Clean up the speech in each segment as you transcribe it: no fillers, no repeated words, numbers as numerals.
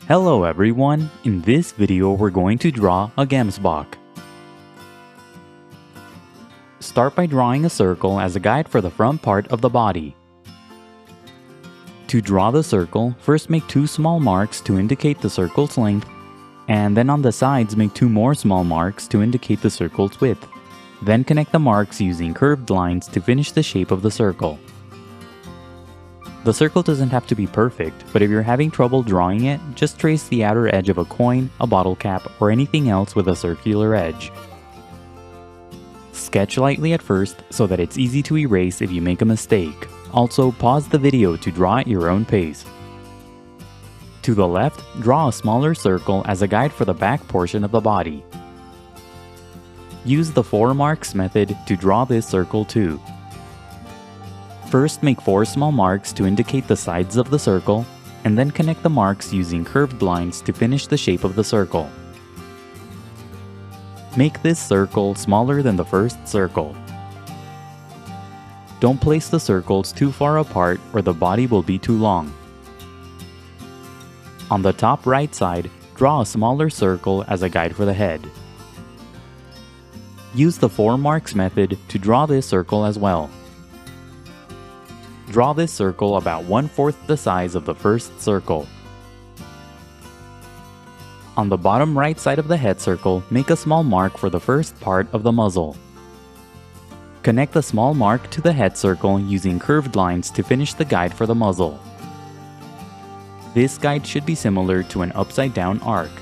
Hello everyone, in this video we're going to draw a Gemsbok. Start by drawing a circle as a guide for the front part of the body. To draw the circle, first make two small marks to indicate the circle's length, and then on the sides make two more small marks to indicate the circle's width. Then connect the marks using curved lines to finish the shape of the circle. The circle doesn't have to be perfect, but if you're having trouble drawing it, just trace the outer edge of a coin, a bottle cap, or anything else with a circular edge. Sketch lightly at first so that it's easy to erase if you make a mistake. Also, pause the video to draw at your own pace. To the left, draw a smaller circle as a guide for the back portion of the body. Use the 4 marks method to draw this circle too. First, make 4 small marks to indicate the sides of the circle, and then connect the marks using curved lines to finish the shape of the circle. Make this circle smaller than the first circle. Don't place the circles too far apart or the body will be too long. On the top right side, draw a smaller circle as a guide for the head. Use the 4 marks method to draw this circle as well. Draw this circle about 1/4 the size of the first circle. On the bottom right side of the head circle, make a small mark for the first part of the muzzle. Connect the small mark to the head circle using curved lines to finish the guide for the muzzle. This guide should be similar to an upside-down arc.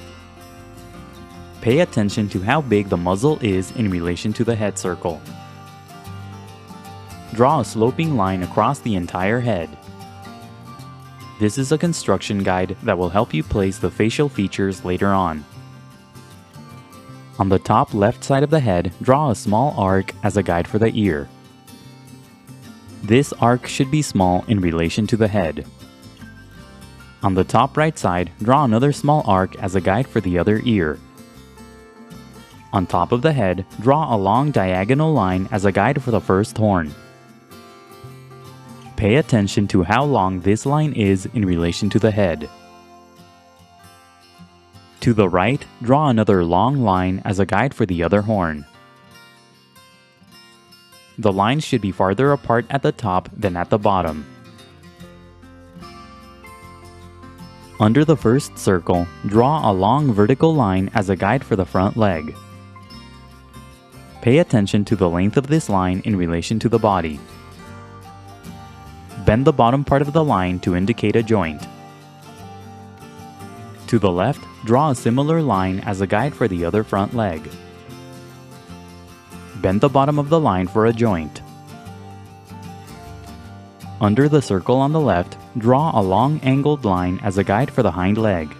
Pay attention to how big the muzzle is in relation to the head circle. Draw a sloping line across the entire head. This is a construction guide that will help you place the facial features later on. On the top left side of the head, draw a small arc as a guide for the ear. This arc should be small in relation to the head. On the top right side, draw another small arc as a guide for the other ear. On top of the head, draw a long diagonal line as a guide for the first horn. Pay attention to how long this line is in relation to the head. To the right, draw another long line as a guide for the other horn. The lines should be farther apart at the top than at the bottom. Under the first circle, draw a long vertical line as a guide for the front leg. Pay attention to the length of this line in relation to the body. Bend the bottom part of the line to indicate a joint. To the left, draw a similar line as a guide for the other front leg. Bend the bottom of the line for a joint. Under the circle on the left, draw a long angled line as a guide for the hind leg.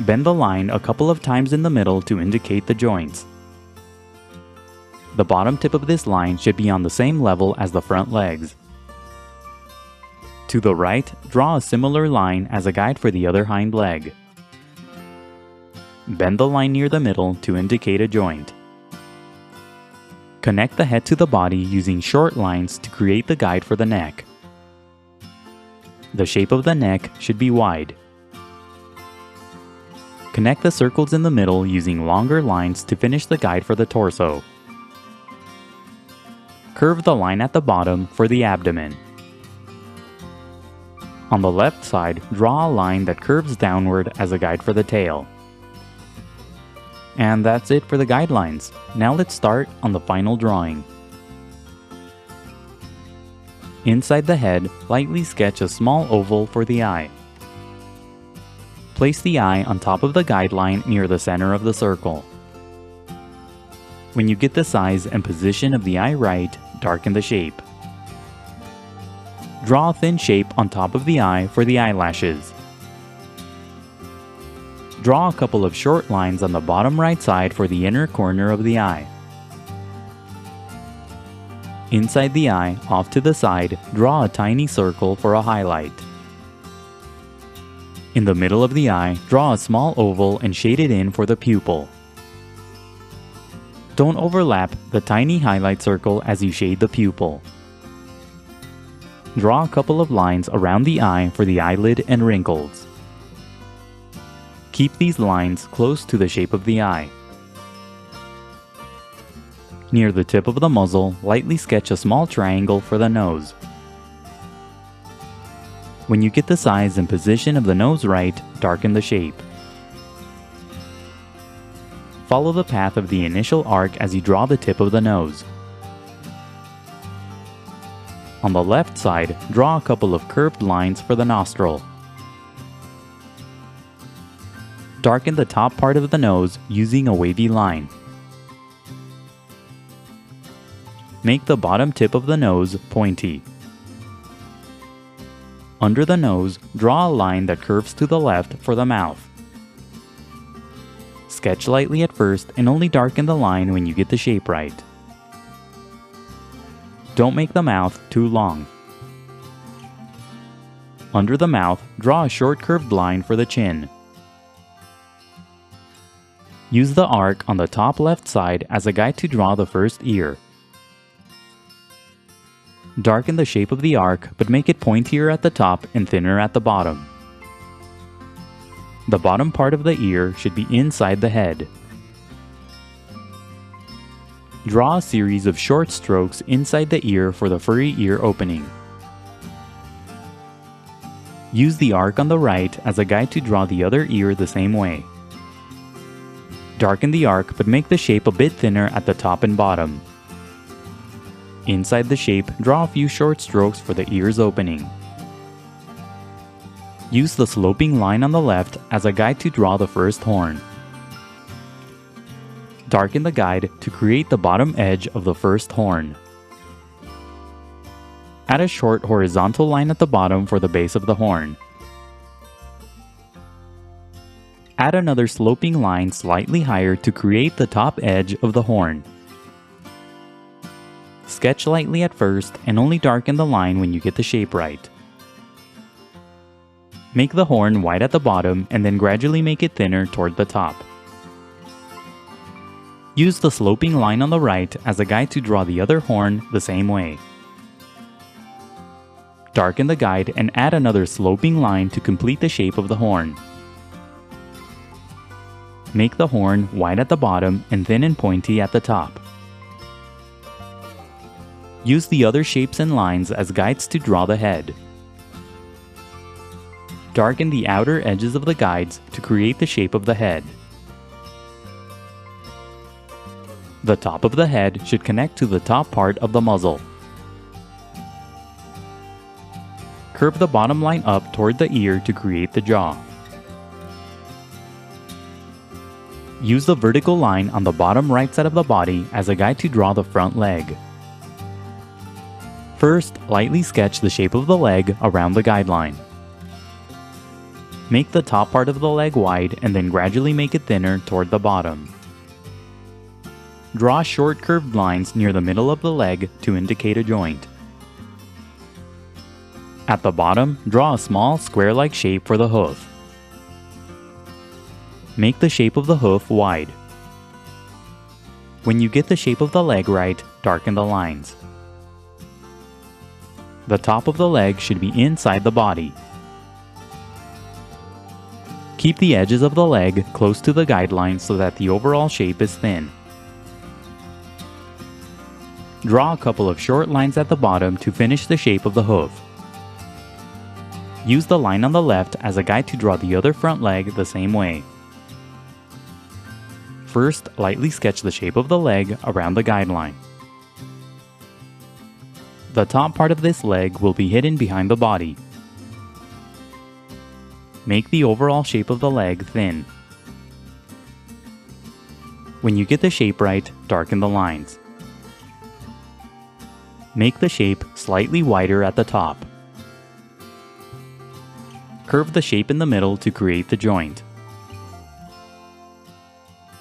Bend the line a couple of times in the middle to indicate the joints. The bottom tip of this line should be on the same level as the front legs. To the right, draw a similar line as a guide for the other hind leg. Bend the line near the middle to indicate a joint. Connect the head to the body using short lines to create the guide for the neck. The shape of the neck should be wide. Connect the circles in the middle using longer lines to finish the guide for the torso. Curve the line at the bottom for the abdomen. On the left side, draw a line that curves downward as a guide for the tail. And that's it for the guidelines. Now let's start on the final drawing. Inside the head, lightly sketch a small oval for the eye. Place the eye on top of the guideline near the center of the circle. When you get the size and position of the eye right, darken the shape. Draw a thin shape on top of the eye for the eyelashes. Draw a couple of short lines on the bottom right side for the inner corner of the eye. Inside the eye, off to the side, draw a tiny circle for a highlight. In the middle of the eye, draw a small oval and shade it in for the pupil. Don't overlap the tiny highlight circle as you shade the pupil. Draw a couple of lines around the eye for the eyelid and wrinkles. Keep these lines close to the shape of the eye. Near the tip of the muzzle, lightly sketch a small triangle for the nose. When you get the size and position of the nose right, darken the shape. Follow the path of the initial arc as you draw the tip of the nose. On the left side, draw a couple of curved lines for the nostril. Darken the top part of the nose using a wavy line. Make the bottom tip of the nose pointy. Under the nose, draw a line that curves to the left for the mouth. Sketch lightly at first and only darken the line when you get the shape right. Don't make the mouth too long. Under the mouth, draw a short curved line for the chin. Use the arc on the top left side as a guide to draw the first ear. Darken the shape of the arc, but make it pointier at the top and thinner at the bottom. The bottom part of the ear should be inside the head. Draw a series of short strokes inside the ear for the furry ear opening. Use the arc on the right as a guide to draw the other ear the same way. Darken the arc, but make the shape a bit thinner at the top and bottom. Inside the shape, draw a few short strokes for the ear's opening. Use the sloping line on the left as a guide to draw the first horn. Darken the guide to create the bottom edge of the first horn. Add a short horizontal line at the bottom for the base of the horn. Add another sloping line slightly higher to create the top edge of the horn. Sketch lightly at first and only darken the line when you get the shape right. Make the horn wide at the bottom and then gradually make it thinner toward the top. Use the sloping line on the right as a guide to draw the other horn the same way. Darken the guide and add another sloping line to complete the shape of the horn. Make the horn wide at the bottom and thin and pointy at the top. Use the other shapes and lines as guides to draw the head. Darken the outer edges of the guides to create the shape of the head. The top of the head should connect to the top part of the muzzle. Curve the bottom line up toward the ear to create the jaw. Use the vertical line on the bottom right side of the body as a guide to draw the front leg. First, lightly sketch the shape of the leg around the guideline. Make the top part of the leg wide and then gradually make it thinner toward the bottom. Draw short curved lines near the middle of the leg to indicate a joint. At the bottom, draw a small square-like shape for the hoof. Make the shape of the hoof wide. When you get the shape of the leg right, darken the lines. The top of the leg should be inside the body. Keep the edges of the leg close to the guideline so that the overall shape is thin. Draw a couple of short lines at the bottom to finish the shape of the hoof. Use the line on the left as a guide to draw the other front leg the same way. First, lightly sketch the shape of the leg around the guideline. The top part of this leg will be hidden behind the body. Make the overall shape of the leg thin. When you get the shape right, darken the lines. Make the shape slightly wider at the top. Curve the shape in the middle to create the joint.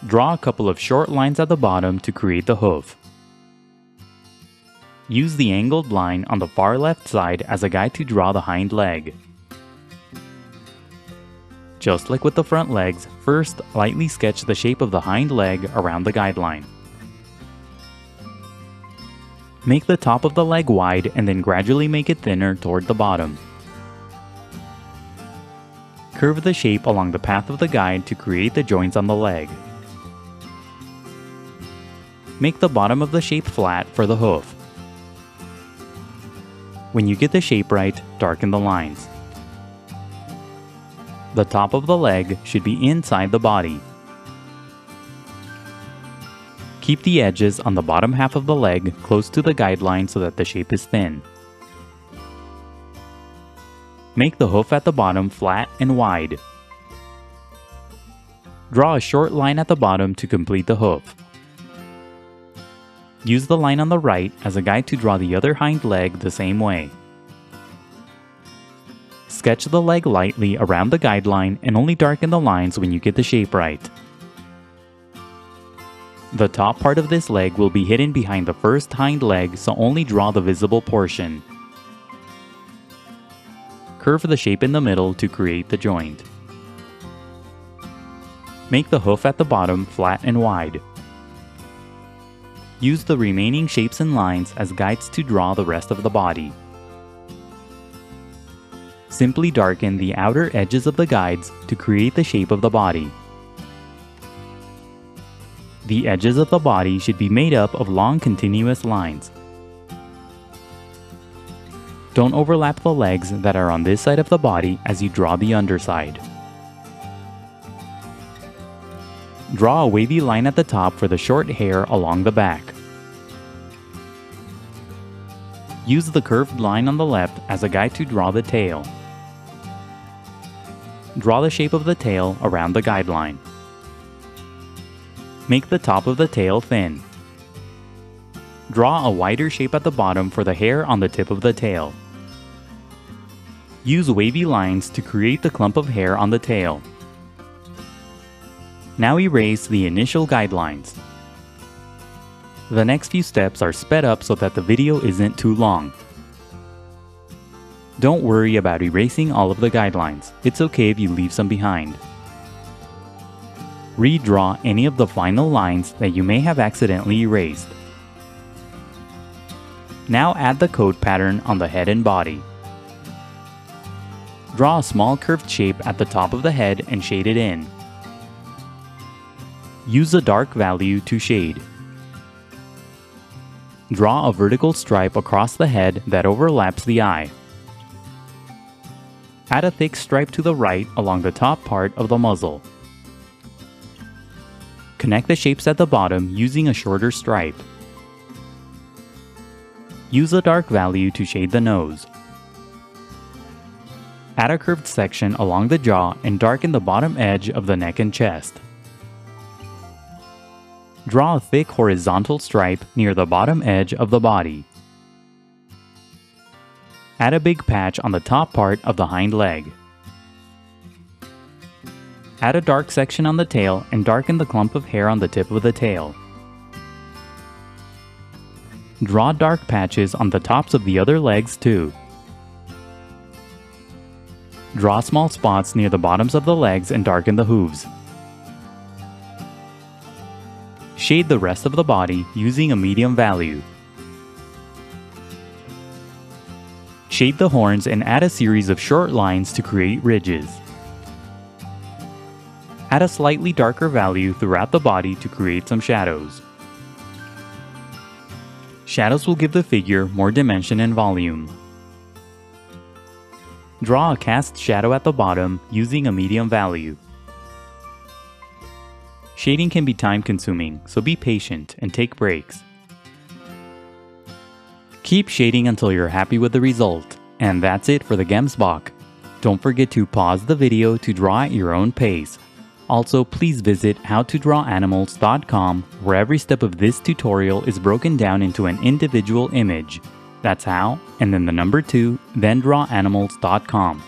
Draw a couple of short lines at the bottom to create the hoof. Use the angled line on the far left side as a guide to draw the hind leg. Just like with the front legs, first lightly sketch the shape of the hind leg around the guideline. Make the top of the leg wide and then gradually make it thinner toward the bottom. Curve the shape along the path of the guide to create the joints on the leg. Make the bottom of the shape flat for the hoof. When you get the shape right, darken the lines. The top of the leg should be inside the body. Keep the edges on the bottom half of the leg close to the guideline so that the shape is thin. Make the hoof at the bottom flat and wide. Draw a short line at the bottom to complete the hoof. Use the line on the right as a guide to draw the other hind leg the same way. Sketch the leg lightly around the guideline and only darken the lines when you get the shape right. The top part of this leg will be hidden behind the first hind leg, so only draw the visible portion. Curve the shape in the middle to create the joint. Make the hoof at the bottom flat and wide. Use the remaining shapes and lines as guides to draw the rest of the body. Simply darken the outer edges of the guides to create the shape of the body. The edges of the body should be made up of long continuous lines. Don't overlap the legs that are on this side of the body as you draw the underside. Draw a wavy line at the top for the short hair along the back. Use the curved line on the left as a guide to draw the tail. Draw the shape of the tail around the guideline. Make the top of the tail thin. Draw a wider shape at the bottom for the hair on the tip of the tail. Use wavy lines to create the clump of hair on the tail. Now erase the initial guidelines. The next few steps are sped up so that the video isn't too long. Don't worry about erasing all of the guidelines. It's okay if you leave some behind. Redraw any of the final lines that you may have accidentally erased. Now add the coat pattern on the head and body. Draw a small curved shape at the top of the head and shade it in. Use a dark value to shade. Draw a vertical stripe across the head that overlaps the eye. Add a thick stripe to the right along the top part of the muzzle. Connect the shapes at the bottom using a shorter stripe. Use a dark value to shade the nose. Add a curved section along the jaw and darken the bottom edge of the neck and chest. Draw a thick horizontal stripe near the bottom edge of the body. Add a big patch on the top part of the hind leg. Add a dark section on the tail and darken the clump of hair on the tip of the tail. Draw dark patches on the tops of the other legs too. Draw small spots near the bottoms of the legs and darken the hooves. Shade the rest of the body using a medium value. Shade the horns and add a series of short lines to create ridges. Add a slightly darker value throughout the body to create some shadows. Shadows will give the figure more dimension and volume. Draw a cast shadow at the bottom using a medium value. Shading can be time-consuming, so be patient and take breaks. Keep shading until you're happy with the result. And that's it for the Gemsbok. Don't forget to pause the video to draw at your own pace. Also, please visit howtodrawanimals.com, where every step of this tutorial is broken down into an individual image. That's how, and then the number 2, then drawanimals.com.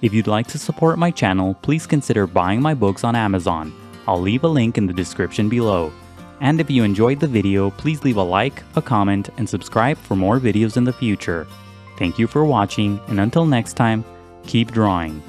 If you'd like to support my channel, please consider buying my books on Amazon. I'll leave a link in the description below. And if you enjoyed the video, please leave a like, a comment, and subscribe for more videos in the future. Thank you for watching, and until next time, keep drawing.